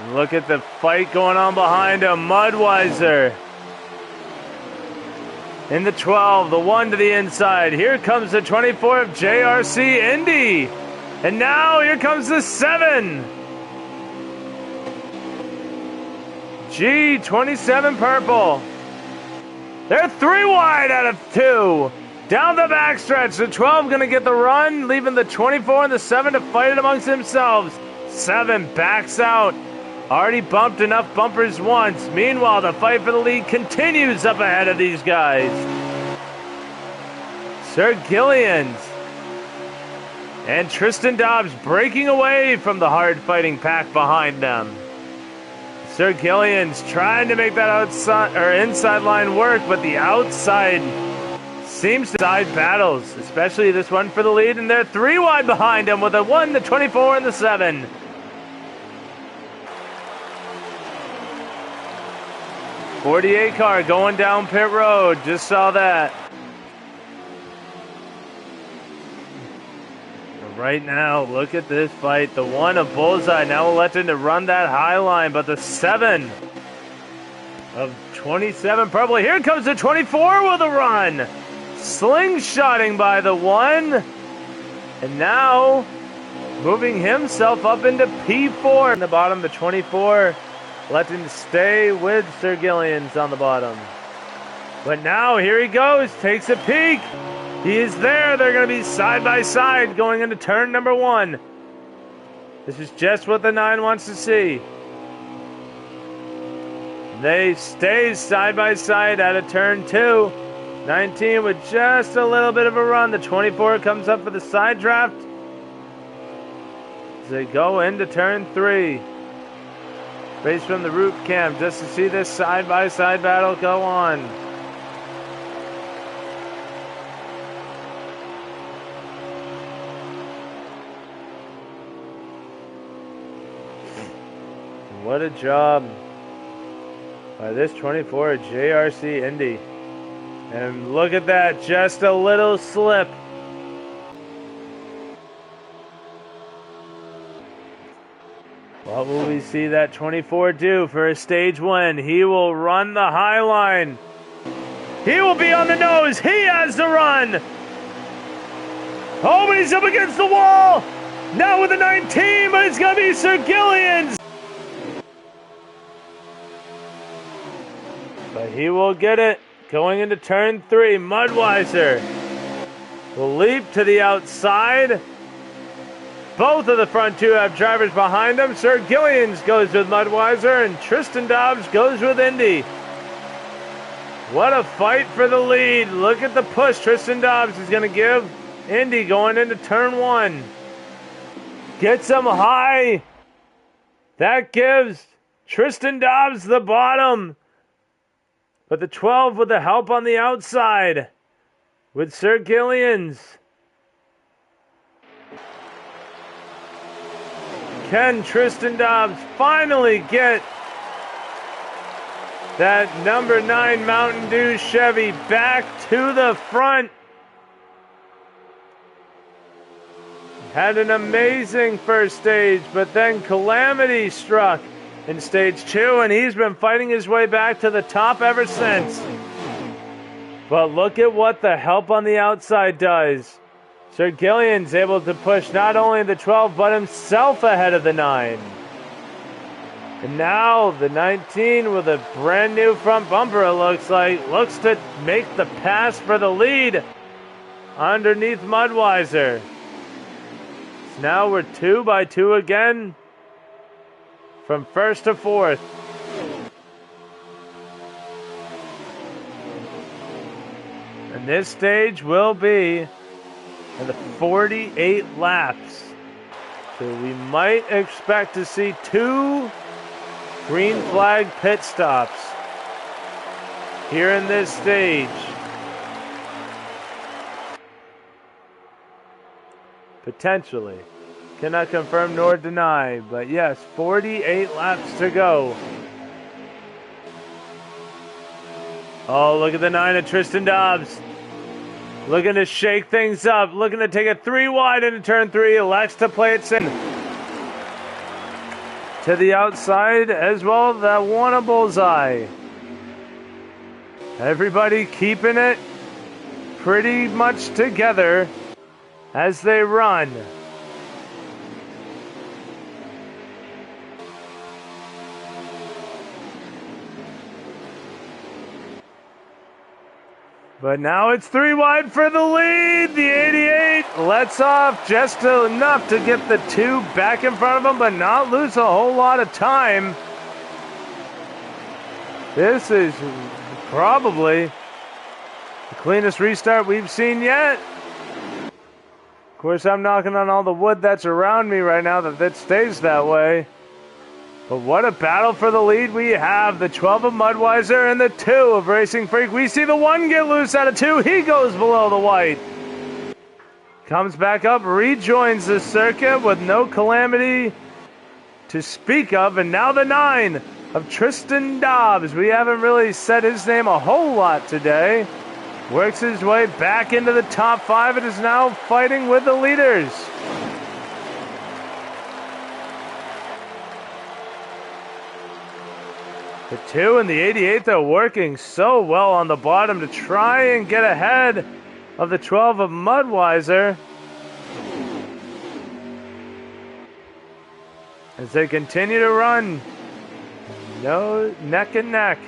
Look at the fight going on behind him. Mudweiser in the 12, the 1 to the inside. Here comes the 24 of JRC Indy. And now here comes the 7. G27 purple. They're 3 wide out of 2. Down the backstretch, the 12 going to get the run, leaving the 24 and the 7 to fight it amongst themselves. 7 backs out. Already bumped enough bumpers once. Meanwhile, the fight for the lead continues up ahead of these guys. Sir Gillians and Tristan Dobbs breaking away from the hard-fighting pack behind them. Sir Gillians trying to make that outside or inside line work, but the outside seems to side battles, especially this one for the lead, and they're 3 wide behind him with the 1, the 24, and the 7. '48 car going down pit road. Just saw that. Right now, look at this fight. The 1 of Bullseye now electing to run that high line, but the 7 of 27 purple. Here comes the 24 with a run. Slingshotting by the 1. And now moving himself up into P4. In the bottom, the 24 letting stay with Sir Gillians on the bottom. But now here he goes, takes a peek. He is there. They're going to be side by side going into turn number 1. This is just what the 9 wants to see. They stay side by side out of turn 2. 19 with just a little bit of a run. The 24 comes up for the side draft as they go into turn 3. Race from the roof cam just to see this side by side battle go on. What a job by this 24 JRC Indy. And look at that, just a little slip. What will we see that 24 do for a stage win? He will run the high line. He will be on the nose. He has the run. Oh, but he's up against the wall. Now with the 19, but it's going to be Sir Gillians. But he will get it. Going into turn 3, Mudweiser will leap to the outside. Both of the front 2 have drivers behind them. Sir Gillians goes with Mudweiser, and Tristan Dobbs goes with Indy. What a fight for the lead. Look at the push Tristan Dobbs is going to give Indy going into turn 1. Gets him high. That gives Tristan Dobbs the bottom. But the 12 with the help on the outside with Sir Gillians. Can Tristan Dobbs finally get that number 9 Mountain Dew Chevy back to the front? Had an amazing first stage, but then calamity struck in stage 2, and he's been fighting his way back to the top ever since. But look at what the help on the outside does. Sir Gillian's able to push not only the 12, but himself ahead of the 9. And now the 19 with a brand new front bumper, it looks like, looks to make the pass for the lead underneath Mudweiser. So now we're 2 by 2 again. From 1st to 4th. And this stage will be in the 48 laps. So we might expect to see 2 green flag pit stops here in this stage. Potentially. Cannot confirm nor deny, but yes, 48 laps to go. Oh, look at the 9 of Tristan Dobbs. Looking to shake things up. Looking to take it 3 wide into turn 3. Elects to play it safe. to the outside as well. That one a bullseye. Everybody keeping it pretty much together as they run. But now it's 3 wide for the lead. The 88 lets off just enough to get the 2 back in front of him, but not lose a whole lot of time. This is probably the cleanest restart we've seen yet. Of course, I'm knocking on all the wood that's around me right now that stays that way. But what a battle for the lead we have. The 12 of Mudweiser and the 2 of Racing Freak. We see the 1 get loose out of 2. He goes below the white. Comes back up, rejoins the circuit with no calamity to speak of. And now the 9 of Tristan Dobbs. We haven't really said his name a whole lot today. Works his way back into the top 5 and is now fighting with the leaders. The 2 and the 88 are working so well on the bottom to try and get ahead of the 12 of Mudweiser as they continue to run. No, neck and neck.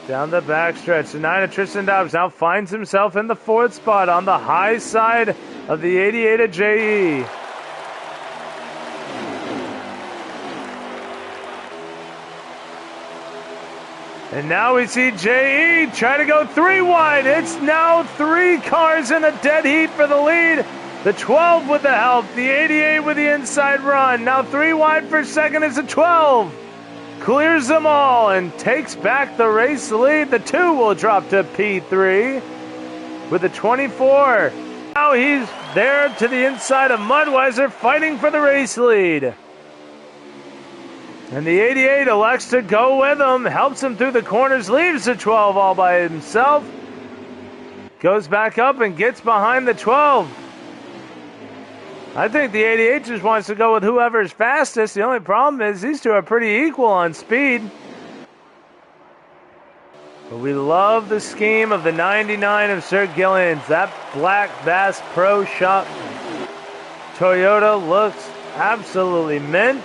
Down the backstretch, the 9 of Tristan Dobbs now finds himself in the 4th spot on the high side of the 88 of J.E. And now we see J.E. try to go 3 wide. It's now 3 cars in a dead heat for the lead. The 12 with the help, the 88 with the inside run. Now 3 wide for second is the 12. Clears them all and takes back the race lead. The 2 will drop to P3 with the 24. Now he's there to the inside of Mudweiser fighting for the race lead. And the 88 elects to go with him, helps him through the corners, leaves the 12 all by himself. Goes back up and gets behind the 12. I think the 88 just wants to go with whoever's fastest. The only problem is these 2 are pretty equal on speed. But we love the scheme of the 99 of Sir Gillian's. That Black Bass Pro Shop Toyota looks absolutely mint.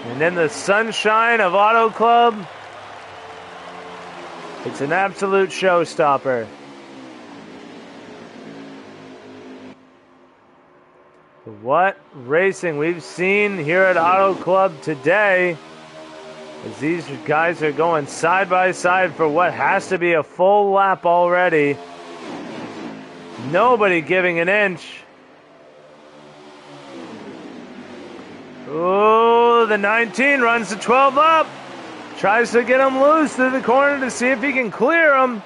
And in the sunshine of Auto Club, it's an absolute showstopper. What racing we've seen here at Auto Club today as these guys are going side by side for what has to be a full lap already. Nobody giving an inch. Oh, the 19 runs the 12 up. Tries to get him loose through the corner to see if he can clear him.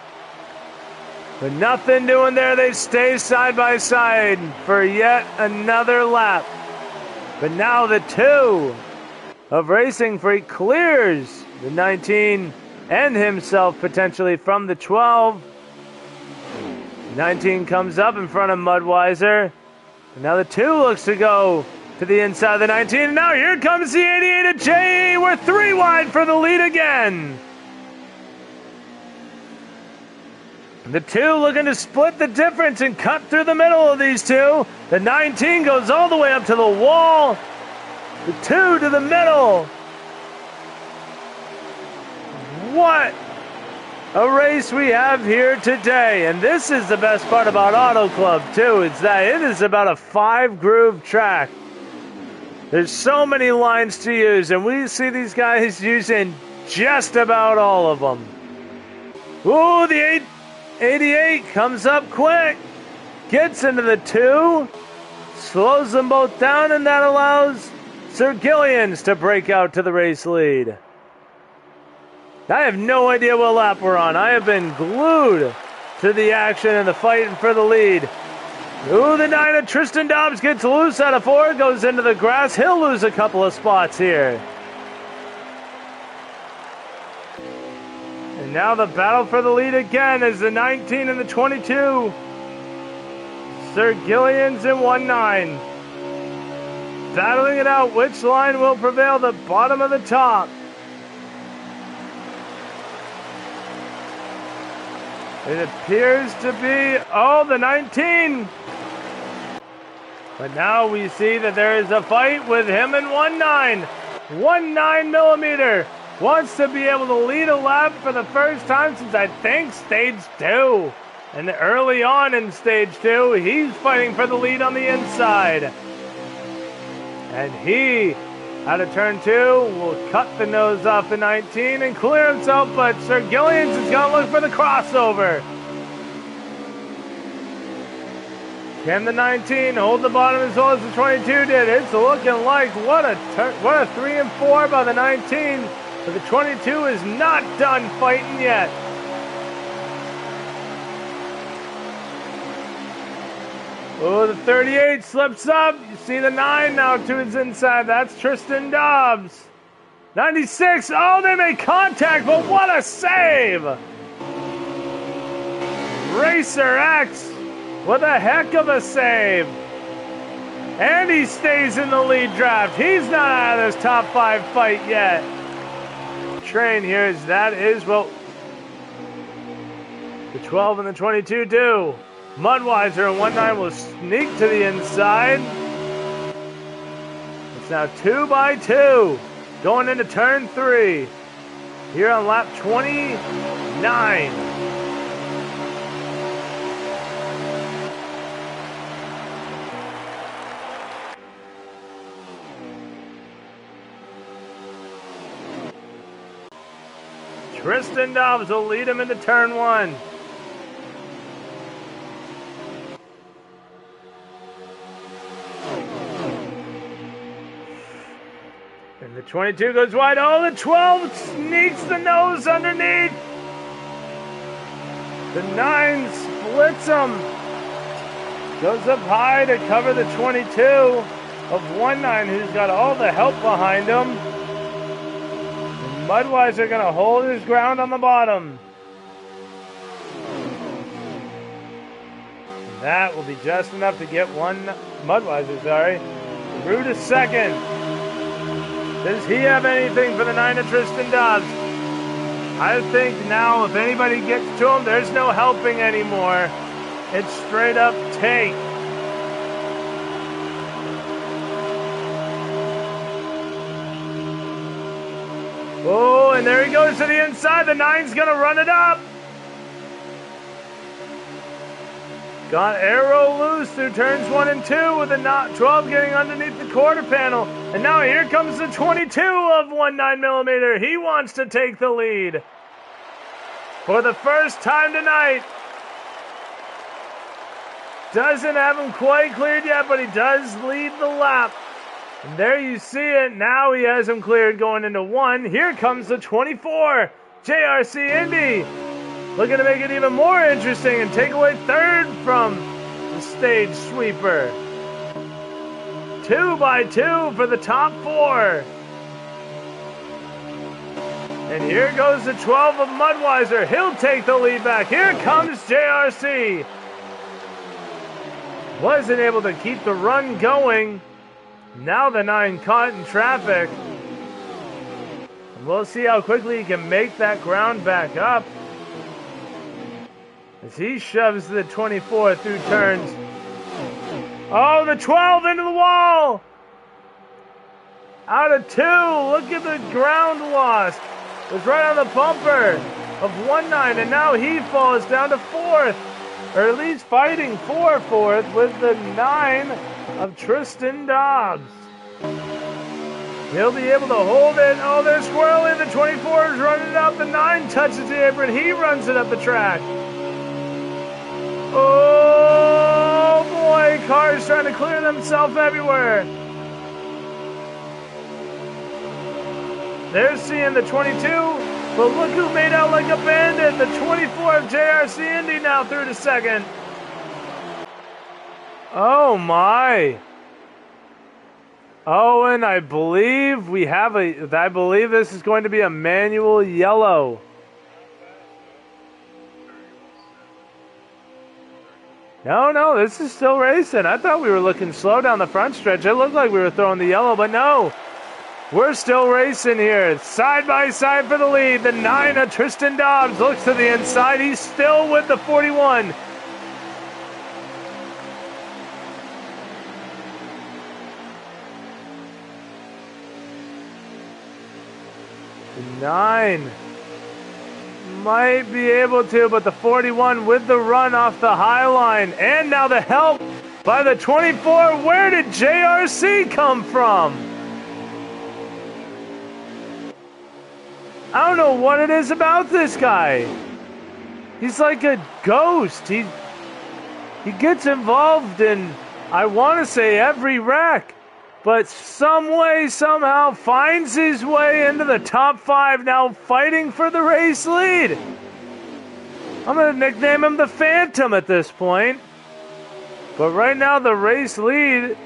But nothing doing there. They stay side by side for yet another lap. But now the 2 of Racing Freak clears the 19 and himself potentially from the 12. 19 comes up in front of Mudweiser. And now the 2 looks to go to the inside of the 19, and now here comes the 88 of J.E. We're 3 wide for the lead again. The 2 looking to split the difference and cut through the middle of these 2. The 19 goes all the way up to the wall. The 2 to the middle. What a race we have here today. And this is the best part about Auto Club too, is that it is about a 5-groove track. There's so many lines to use, and we see these guys using just about all of them. Ooh, the 88 comes up quick, gets into the 2, slows them both down, and that allows Sir Gillian's to break out to the race lead. I have no idea what lap we're on. I have been glued to the action and the fighting for the lead. Ooh, the 9 of Tristan Dobbs gets loose out of 4, goes into the grass. He'll lose a couple of spots here. And now the battle for the lead again is the 19 and the 22. Sir Gillian's in 1-9. battling it out. Which line will prevail? The bottom of the top. It appears to be, oh, the 19. But now we see that there is a fight with him and 1.9. 1.9 millimeter wants to be able to lead a lap for the first time since I think stage 2. And early on in stage 2, he's fighting for the lead on the inside. And he, out of turn 2, will cut the nose off the 19 and clear himself, but Sir Gillians is going to look for the crossover. Can the 19 hold the bottom as well as the 22 did? It's looking like what a 3 and 4 by the 19, but the 22 is not done fighting yet. Oh, the 38 slips up. You see the 9 now to his inside. That's Tristan Dobbs. 96. Oh, they made contact, but what a save! Racer X. What a heck of a save. And he stays in the lead draft. He's not out of this top 5 fight yet. Train here is well, the 12 and the 22 do. Mudweiser and 1.9 will sneak to the inside. It's now 2 by 2 going into turn 3 here on lap 29. Tristan Dobbs will lead him into turn 1. And the 22 goes wide. Oh, the 12 sneaks the nose underneath. The 9 splits him. Goes up high to cover the 22 of 1.9, who's got all the help behind him. Mudweiser going to hold his ground on the bottom. And that will be just enough to get Mudweiser, through to second. Does he have anything for the 9 of Tristan Dobbs? I think now if anybody gets to him, there's no helping anymore. It's straight up take. Oh, and there he goes to the inside. The 9's going to run it up. Got arrow loose through turns 1 and 2 with the 12 getting underneath the quarter panel. And now here comes the 22 of 1.9 millimeter. He wants to take the lead. For the first time tonight. Doesn't have him quite cleared yet, but he does lead the lap. And there you see it. Now he has him cleared going into 1. Here comes the 24, JRC Indy. Looking to make it even more interesting and take away 3rd from the stage sweeper. 2 by 2 for the top 4. And here goes the 12 of Mudweiser. He'll take the lead back. Here comes JRC. Wasn't able to keep the run going. Now the 9 caught in traffic. And we'll see how quickly he can make that ground back up. As he shoves the 24 through turns. Oh, the 12 into the wall! Out of 2, look at the ground lost. It was right on the bumper of 1.9, and now he falls down to 4th. Or at least fighting for 4th with the 9 of Tristan Dobbs. He'll be able to hold it. Oh, they're squirreling. The 24 is running it up. The 9 touches the apron. He runs it up the track. Oh, boy. Cars trying to clear themselves everywhere. They're seeing the 22. But look who made out like a bandit. The 24 of JRC Indy now through to 2nd. Oh, my. Oh, and I believe I believe this is going to be a manual yellow. No, this is still racing. I thought we were looking slow down the front stretch. It looked like we were throwing the yellow, but no. We're still racing here. Side by side for the lead. The 9 of Tristan Dobbs looks to the inside. He's still with the 41. The 9 might be able to, but the 41 with the run off the high line. And now the help by the 24. Where did JRC come from? I don't know what it is about this guy. He's like a ghost. He gets involved in, I want to say, every wreck, but some way, somehow finds his way into the top 5, now fighting for the race lead. I'm going to nickname him the Phantom at this point. But right now the race lead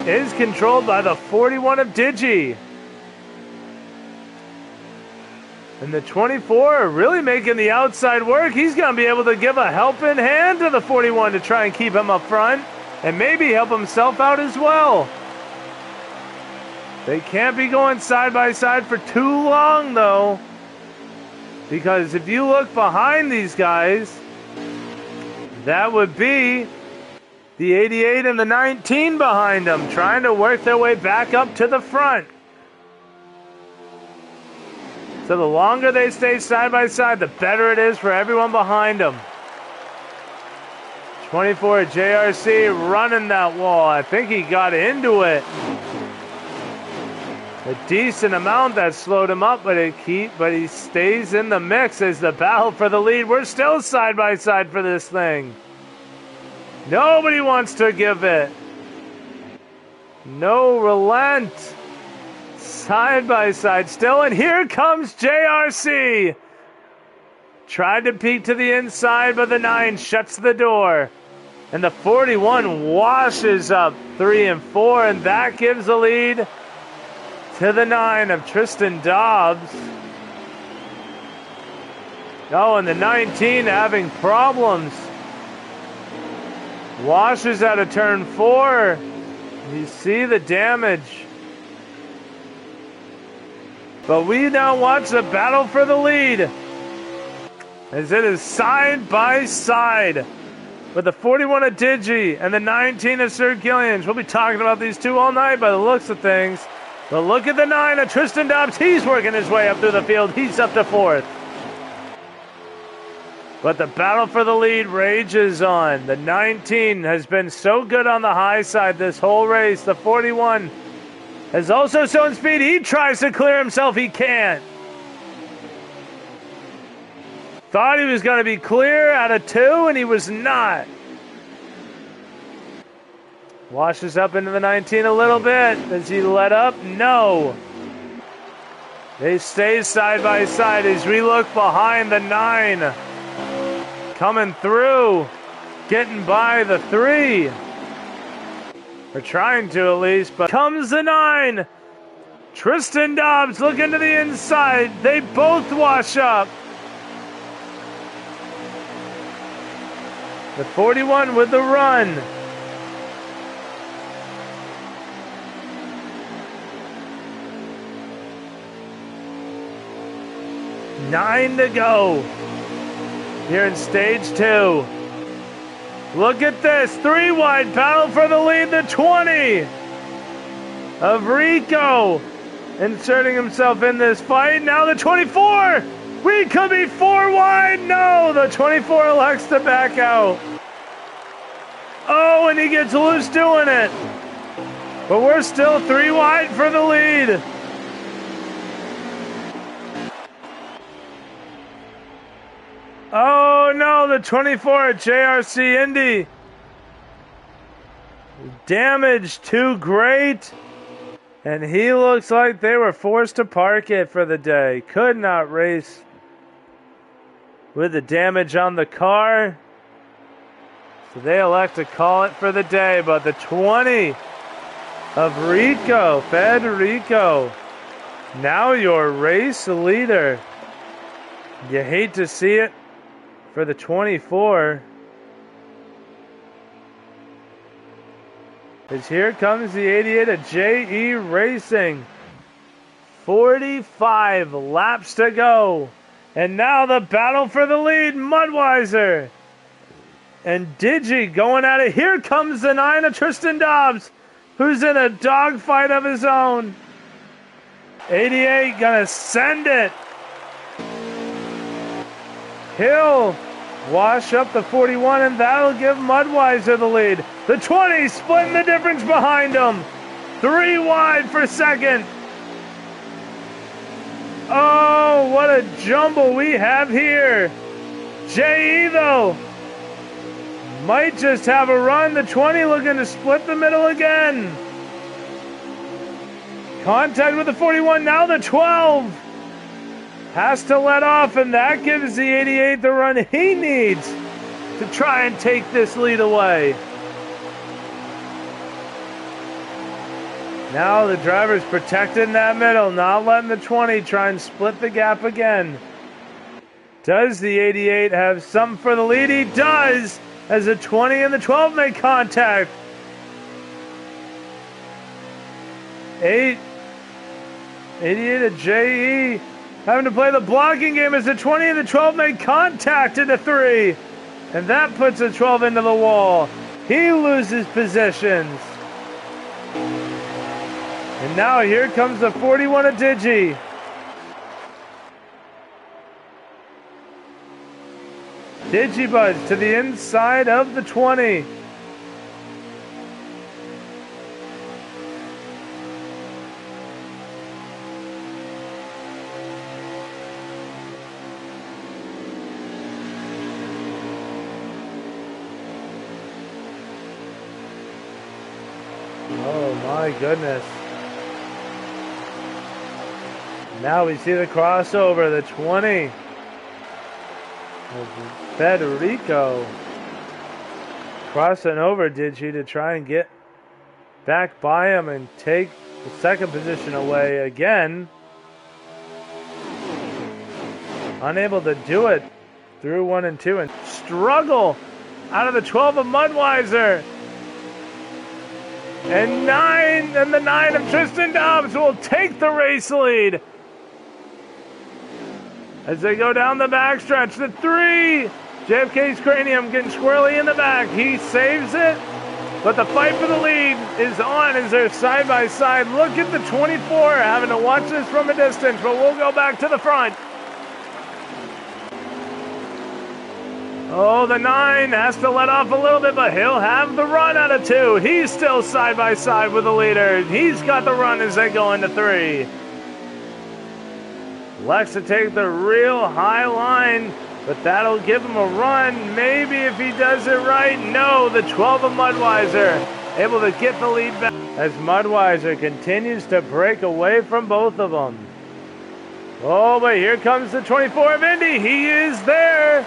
is controlled by the 41 of Digi. And the 24 really making the outside work. He's going to be able to give a helping hand to the 41 to try and keep him up front and maybe help himself out as well. They can't be going side by side for too long, though, because if you look behind these guys, that would be the 88 and the 19 behind them, trying to work their way back up to the front. So the longer they stay side by side, the better it is for everyone behind them. 24 JRC running that wall. I think he got into it a decent amount. That slowed him up, but he stays in the mix as the battle for the lead. We're still side by side for this thing. Nobody wants to give it. No relent. Side by side still, and here comes JRC. Tried to peek to the inside, but the 9 shuts the door. And the 41 washes up 3 and 4, and that gives the lead to the 9 of Tristan Dobbs. Oh, and the 19 having problems. Washes out of turn 4. You see the damage. But we now watch the battle for the lead, as it is side by side with the 41 of Digi and the 19 of Sir Gillians. We'll be talking about these two all night by the looks of things. But look at the 9 of Tristan Dobbs. He's working his way up through the field. He's up to 4th. But the battle for the lead rages on. The 19 has been so good on the high side this whole race. The 41 has also shown speed. He tries to clear himself. He can't. Thought he was going to be clear out of 2, and he was not. Washes up into the 19 a little bit. Does he let up? No. They stay side by side as we look behind the 9. Coming through. Getting by the 3. Or trying to at least, but comes the 9. Tristan Dobbs looking to the inside. They both wash up. The 41 with the run. Nine to go here in stage 2. Look at this, 3 wide battle for the lead, the 20 of Rico inserting himself in this fight. Now the 24, we could be 4 wide. No, the 24 elects to back out. Oh, and he gets loose doing it. But we're still 3 wide for the lead. Oh no, the 24 at JRC Indy. Damage too great. And he looks like they were forced to park it for the day. Could not race with the damage on the car. So they elect to call it for the day. But the 20 of Rico, Federico, now your race leader. You hate to see it for the 24. As here comes the 88 of JE Racing. 45 laps to go. And now the battle for the lead, Mudweiser. And Digi going at it. Here comes the 9 of Tristan Dobbs, who's in a dogfight of his own. 88 gonna send it. He'll wash up the 41, and that'll give Mudweiser the lead. The 20 splitting the difference behind him. 3 wide for second. Oh, what a jumble we have here. JE, though, might just have a run. The 20 looking to split the middle again. Contact with the 41, now the 12. Has to let off, and that gives the 88 the run he needs to try and take this lead away. Now the driver's protecting that middle, not letting the 20 try and split the gap again. Does the 88 have something for the lead? He does, as the 20 and the 12 make contact. 88 of JE having to play the blocking game as the 20 and the 12 make contact into 3. And that puts the 12 into the wall. He loses positions. And now here comes the 41 of Digi. Digibuzz to the inside of the 20. Oh my goodness. Now we see the crossover, the 20. Federico crossing over Digi to try and get back by him and take the second position away again. Unable to do it through 1 and 2 and struggle out of the 12 of Mudweiser. And the 9 of Tristan Dobbs will take the race lead. As they go down the backstretch, the 3, JFK's Cranium getting squirrely in the back. He saves it, but the fight for the lead is on as they're side by side. Look at the 24 having to watch this from a distance, but we'll go back to the front. Oh, the 9 has to let off a little bit, but he'll have the run out of 2. He's still side by side with the leader. He's got the run as they go into 3. Lex to take the real high line, but that'll give him a run. Maybe if he does it right. No, the 12 of Mudweiser able to get the lead back as Mudweiser continues to break away from both of them. Oh, but here comes the 24 of Indy. He is there.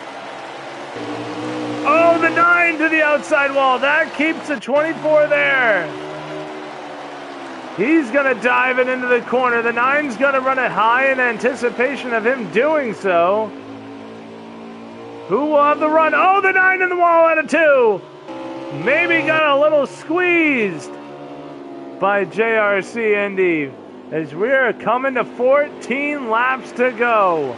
Oh, the 9 to the outside wall. That keeps the 24 there. He's going to dive it into the corner. The 9's going to run it high in anticipation of him doing so. Who will have the run? Oh, the 9 in the wall out of 2. Maybe got a little squeezed by JRC Indy as we're coming to 14 laps to go.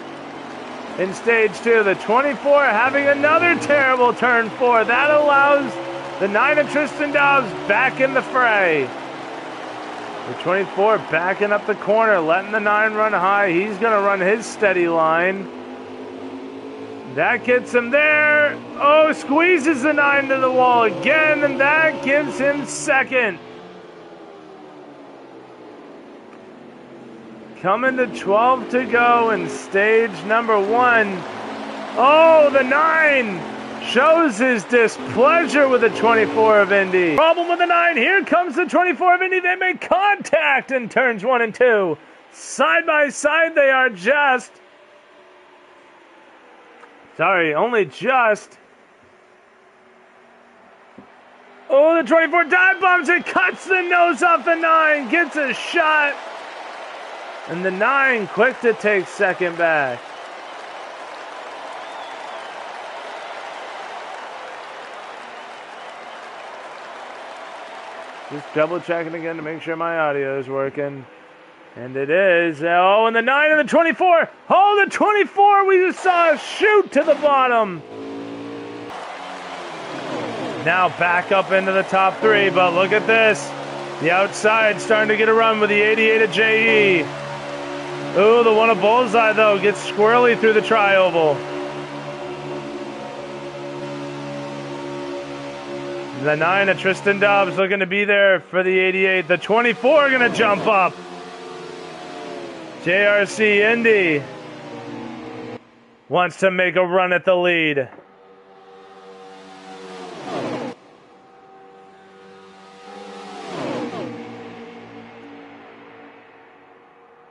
In stage 2, the 24 having another terrible turn 4. That allows the 9 of Tristan Dobbs back in the fray. The 24 backing up the corner, letting the 9 run high. He's going to run his steady line. That gets him there. Oh, squeezes the 9 to the wall again, and that gives him second. Coming to 12 to go in stage number 1. Oh, the 9 shows his displeasure with the 24 of Indy. Problem with the 9. Here comes the 24 of Indy. They make contact in turns 1 and 2. Side by side they are just. Sorry, only just. Oh, the 24 dive bombs it, cuts the nose off the 9, gets a shot. And the 9 quick to take second back. Just double checking again to make sure my audio is working. And it is. Oh, and the 9 and the 24. Oh, the 24. We just saw a shoot to the bottom. Now back up into the top 3. But look at this. The outside starting to get a run with the 88 of JE. Ooh, the one of Bullseye, though, gets squirrely through the tri-oval. The 9 of Tristan Dobbs looking to be there for the 88. The 24 going to jump up. JRC Indy wants to make a run at the lead.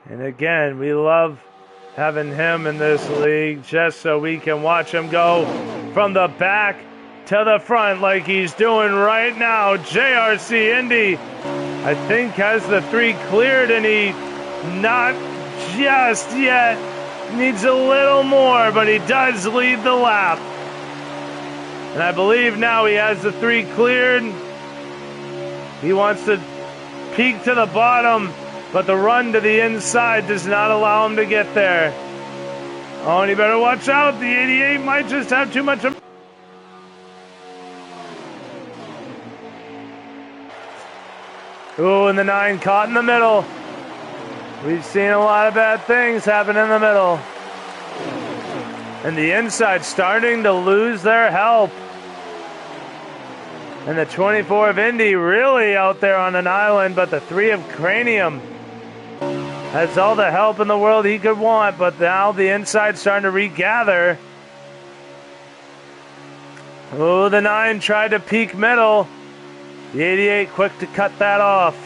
And again, we love having him in this league just so we can watch him go from the back to the front like he's doing right now. JRC Indy, I think, has the 3 cleared, and he not just yet. Needs a little more, but he does lead the lap. And I believe now he has the 3 cleared. He wants to peek to the bottom, but the run to the inside does not allow him to get there. Oh, and you better watch out. The 88 might just have too much. Ooh, and the 9 caught in the middle. We've seen a lot of bad things happen in the middle. And the inside starting to lose their help. And the 24 of Indy really out there on an island, but the 3 of Cranium has all the help in the world he could want, but now the inside starting to regather. Oh, the 9 tried to peek middle. The 88 quick to cut that off.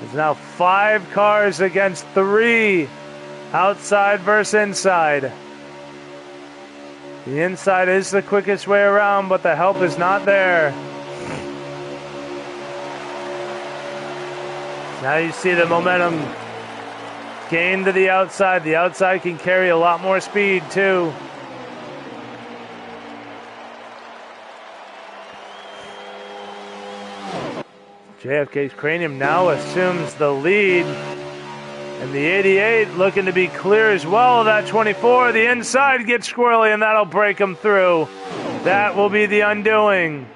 There's now 5 cars against 3. Outside versus inside. The inside is the quickest way around, but the help is not there. Now you see the momentum gain to the outside. The outside can carry a lot more speed too. JFK's Cranium now assumes the lead. And the 88 looking to be clear as well. That 24, the inside gets squirrely, and that'll break him through. That will be the undoing.